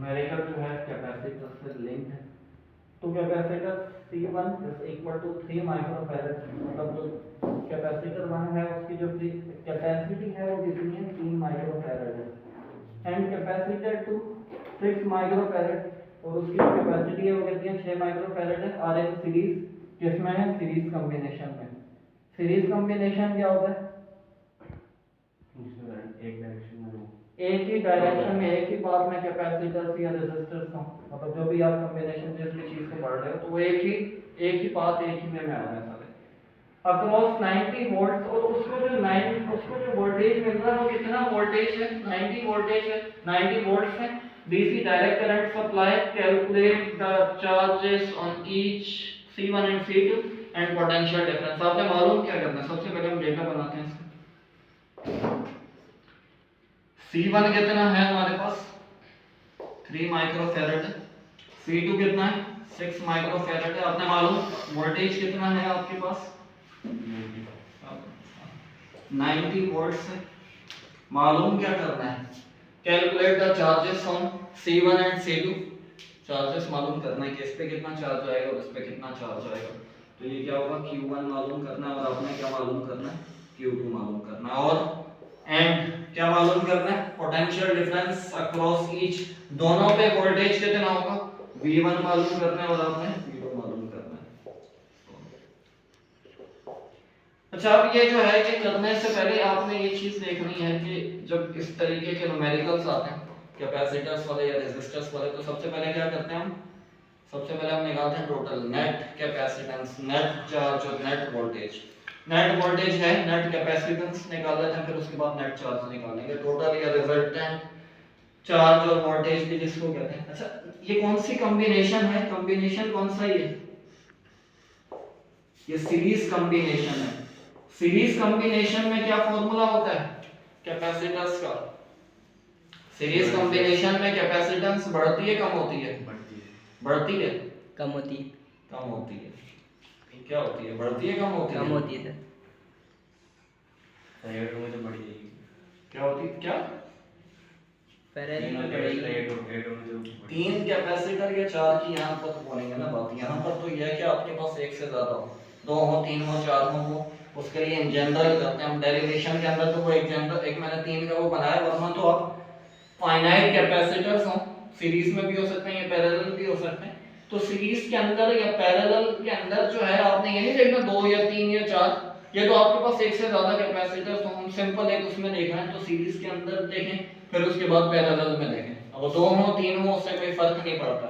Numerical जो है capacitor से लिंक्ड है। तो capacitor C1 is equal to 3 microfarad, मतलब जो कैपेसिटर 1 है उसकी जो कैपेसिटी है वो कितनी है, 3 माइक्रोफैरड है। एंड कैपेसिटर 2 6 माइक्रोफैरड और उसकी जो कैपेसिटी है वो कितनी है, 6 माइक्रोफैरड है। और एक सीरीज किसमें है, सीरीज कॉम्बिनेशन में। सीरीज कॉम्बिनेशन क्या होता है, एक डायरेक्शन में एक ही डायरेक्शन में एक ही पाथ में कैपेसिटर्स या रेजिस्टर्स हो, मतलब जो भी आप कॉम्बिनेशन जिस भी चीज को पढ़ रहे हो तो वो एक ही पाथ एक ही में आ रहा है सारे अक्रॉस 90 वोल्ट। और उसको जो वोल्टेज मिल रहा है वो कितना वोल्टेज है, 90 वोल्टेज है, 90 वोल्ट्स है। DC direct current supply, calculate the charges on each C1 and C2 and potential difference. आपने मालूम क्या करना है, सबसे पहले हम डेटा बनाते हैं इसका। C1 कितना है हमारे पास, 3 माइक्रोफैरड है। C2 कितना है, 6 माइक्रोफैरड है। आपने मालूम वोल्टेज कितना है आपके पास, 90 वोल्ट्स है। मालूम क्या करना है, calculate the charges on C1 and C2। Charges मालूम करना है कि इस पे कितना चार्ज आएगा और इस पे कितना चार्ज आएगा। तो ये क्या होगा, Q1 मालूम करना है और आपने क्या मालूम करना है, Q2 मालूम करना है। और एंड क्या मालूम करना है, पोटेंशियल डिफरेंस अक्रॉस ईच, दोनों पे वोल्टेज कितना होगा, V1 मालूम करना है और आपने V2 मालूम करना है। अच्छा, अब ये जो है कि करने से पहले आपने ये चीज देखनी है कि जब इस तरीके के न्यूमेरिकल्स आते हैं कैपेसिटर्स वाले या रेजिस्टर्स वाले, तो सबसे पहले क्या करते हैं हम, सबसे पहले हम निकालते हैं total net capacitance, net charge और नेट वोल्टेज। नेट वोल्टेज है, नेट कैपेसिटेंस निकाल लेते हैं, फिर उसके बाद नेट चार्ज निकालेंगे, टोटल या रिजल्टेंट चार्ज और वोल्टेज भी जिसको कहते हैं। अच्छा, ये कौन सी कॉम्बिनेशन है, कॉम्बिनेशन कौन सा ये सीरीज कॉम्बिनेशन है। सीरीज कॉम्बिनेशन में क्या फॉर्मूला होता है कैपेसिटेंस का, सीरीज कॉम्बिनेशन में कैपेसिटेंस बढ़ती है कम होती है, बढ़ती है कम होती है, कम होती है, क्या होती है, बढ़ती है कम होती है, कम होती है सर में तो बढ़ जाएगी, क्या होती है, क्या पैरेलल में बढ़ेगी। 3 कैपेसिटर या 4 की यहाँ पर तो बोलेंगे ना बात, यहाँ पर तो यह है कि आपके पास एक से ज्यादा हो, 2 हो, 3 हो, 4 हो, वो उसके लिए इन जनरल करते हैं हम डेरिवेशन के अंदर। तो वो एक जनरल, एक मैंने 3 का वो बनाया, वरना तो आप फाइनाइट कैपेसिटर्स हो, सीरीज में भी हो सकते हैं या पैरेलल भी हो सकते हैं। तो सीरीज के अंदर या पैरेलल के अंदर जो है आपने ये नहीं देखना 2 या 3 या 4, ये तो आपके पास एक से ज्यादा कैपेसिटर्स हो, हम सिंपल एक उसमें देख रहे हैं तो सीरीज के अंदर देखें, फिर उसके बाद पैरेलल में देखें। अब 2 हो 3 हो उससे कोई फर्क नहीं पड़ता।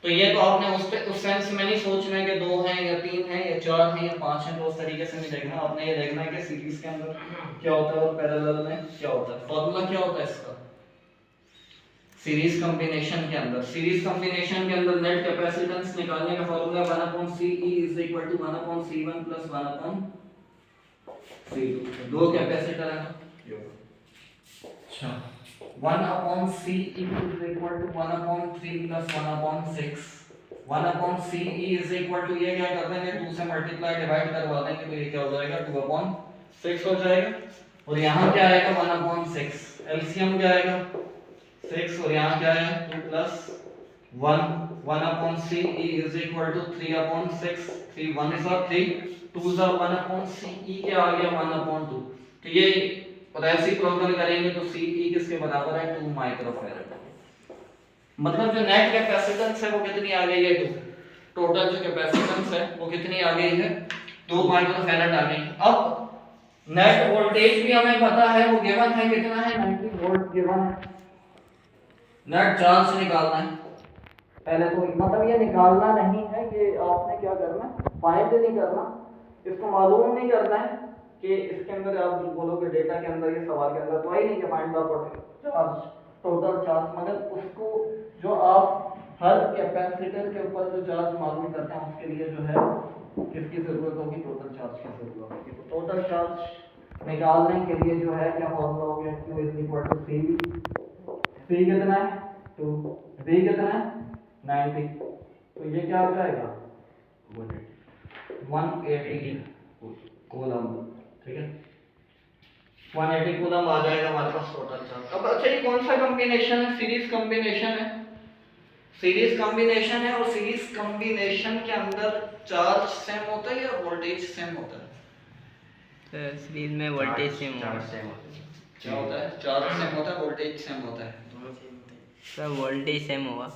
तो ये तो आपने उस सेंस में नहीं सोचना है कि 2 हैं या 3 हैं या 4 हैं या 5 हैं, तो उस तरीके से नहीं देखना। आपने ये देखना है कि सीरीज के अंदर क्या होता है और पैरेलल में क्या होता है। फॉर्मूला क्या होता है इसका, सीरीज कॉम्बिनेशन के अंदर, सीरीज कॉम्बिनेशन के अंदर नेट कैपेसिटेंस निकालने का फॉर्मूला 1/CE = 1/C1 + 1/C2। दो कैपेसिटर है ना, अच्छा 1/CE = 1/3 + 1/6। 1/CE = ये क्या कर देंगे, 2 से मल्टीप्लाई डिवाइड करवा देंगे तो ये क्या हो जाएगा, 2/6 हो जाएगा। और यहाँ क्या आएगा 1/6, एलसीएम क्या आएगा 6, और यहाँ क्या है 2 + 1। 1/CE = 3/6, 3 1 is 3, 2 is 1/CE क्या आ गया 1/2। तो ये रेसिप्रोकल करेंगे तो CE किसके बराबर है, 2 माइक्रोफैरड। मतलब जो नेट कैपेसिटेंस है वो कितनी आ गई है, 2। टोटल जो कैपेसिटेंस है वो कितनी आ गई है, 2 माइक्रोफैरड आ गई। अब नेट वोल्टेज भी हमें पता है, वो गिवन है, कितना है 90 वोल्ट गिवन है। नेट चार्ज निकालना है पहले, तो मतलब ये निकालना नहीं है कि आपने क्या करना है, फाइंड नहीं करना, इसको मालूम नहीं करना है कि इसके अंदर आप जो बोलोगे डेटा के अंदर, ये सवाल के अंदर तो है ही नहीं कि find the charge, total charge, मगर उसको जो आप हर कैपेसिटर के ऊपर जो चार्ज मालूम करते हैं उसके लिए जो है किसकी जरूरत होगी, टोटल चार्ज की जरूरत होगी। तो टोटल चार्ज निकालने के लिए जो है क्या फॉर्मूला हो गया, Q = CV। C कितना है 2, V कितना है 90, तो ये क्या हो जाएगा 180 कूलम, ठीक है 180 कूलम आ जाएगा हमारे पास टोटल चार्ज। अब अच्छा, ये कौन सा कॉम्बिनेशन है, सीरीज कॉम्बिनेशन है, सीरीज कॉम्बिनेशन है और सीरीज कॉम्बिनेशन के अंदर चार्ज सेम होता है या वोल्टेज सेम होता है? तो सीरीज में वोल्टेज सेम चार्ज होगा। सेम क्या होता है? चार्ज सेम होता है, वोल्टेज सेम होता है। सर वोल्टेज सेम होगा।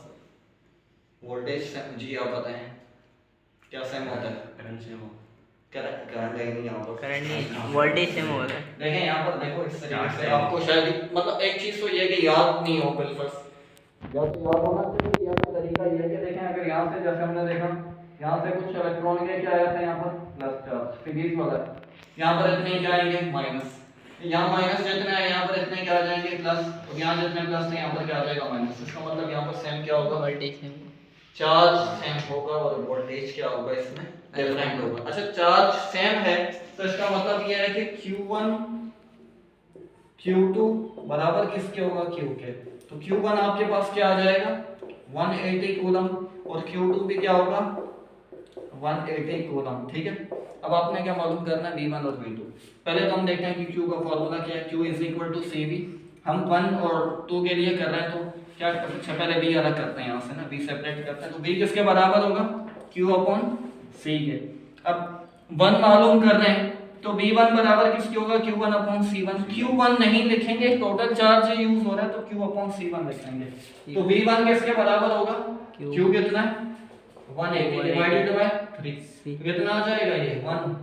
वोल्टेज सेम, जी आप बताएं क्या सेम होता है? करंट सेम हो। करंट करंट है नहीं यहाँ पर। करंट नहीं, वोल्टेज सेम होगा सर। देखें यहाँ पर, देखो इस तरीके चार्ज से सेम। आपको शायद मतलब एक चीज तो ये है कि याद नहीं हो बिल्कुल, या तो याद होना चाहिए या तो तरीका ये है कि देखें अगर यहाँ से जैसे हमने देखा यहाँ से कुछ इलेक्ट्रॉन के क्या आया था यहाँ पर प्लस चार्ज सीरीज वाला, यहाँ पर इतने जाएंगे माइनस, यहाँ माइनस जितने आए यहाँ पर इतने क्या जाएंगे प्लस, और यहाँ जितने प्लस थे यहाँ पर क्या आ जाएगा माइनस। इसका मतलब यहाँ पर सेम क्या होगा? Voltage same. चार्ज सेम होगा और वोल्टेज क्या होगा इसमें? डिफरेंट होगा। अच्छा चार्ज सेम है तो इसका मतलब ये है कि Q1 Q2 बराबर किसके होगा? Q के। तो Q1 आपके पास क्या आ जाएगा? 180 कूलम, और Q2 भी क्या होगा? 180 कूलम। ठीक है, अब आपने क्या मालूम करना है? V1 और V2। पहले तो हम देखते हैं कि Q का फॉर्मूला क्या है। Q is equal to CV। हम 1 और 2 के लिए कर रहे हैं तो क्या अच्छा पहले V अलग करते हैं यहाँ से ना, V सेपरेट करते हैं तो V किसके बराबर होगा? Q अपॉन C के। अब 1 मालूम कर रहे हैं तो V1 बराबर किसके होगा? Q1 upon C1। Q1 नहीं लिखेंगे, टोटल चार्ज यूज हो रहा है तो Q अपॉन C1 लिखेंगे। तो V1 किसके बराबर होगा? Q कितना है? 180 डिवाइडेड बाय 3। कितना आ जाएगा ये? 1।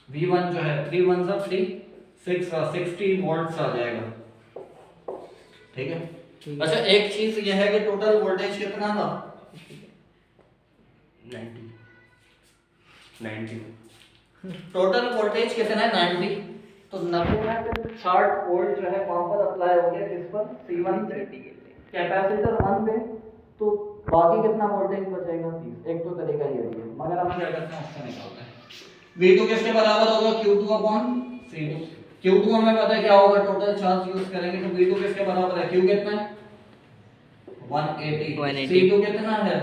V1 जो है 3 1 जा 3, 60 वोल्ट्स आ जाएगा। ठीक है। अच्छा एक चीज ये है कि टोटल वोल्टेज कितना था? 90 टोटल वोल्टेज कितना है? 90। तो 90 में से 60 वोल्ट जो है वहां पर अप्लाई हो गया किस पर? C1 पे, कैपेसिटर 1 पे, तो बाकी कितना वोल्टेज बचेगा? 30। एक तो तरीका ये भी है, मगर हम क्या करते हैं उससे निकालते हैं। V2 किसके बराबर होगा? Q2 upon C2। Q2 हमें पता है क्या होगा? टोटल चार्ज यूज करेंगे तो V2 किसके बराबर है? Q कितना है? 180। C2 कितना है?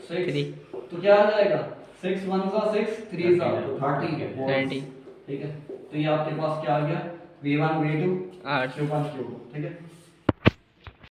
6। तो क्या आ जाएगा? 6 1 जा 6, 3 जा तो 30 30। ठीक है। तो ये आपके पास क्या आ गया? V1 V2 8। Q1 Q2। ठीक है।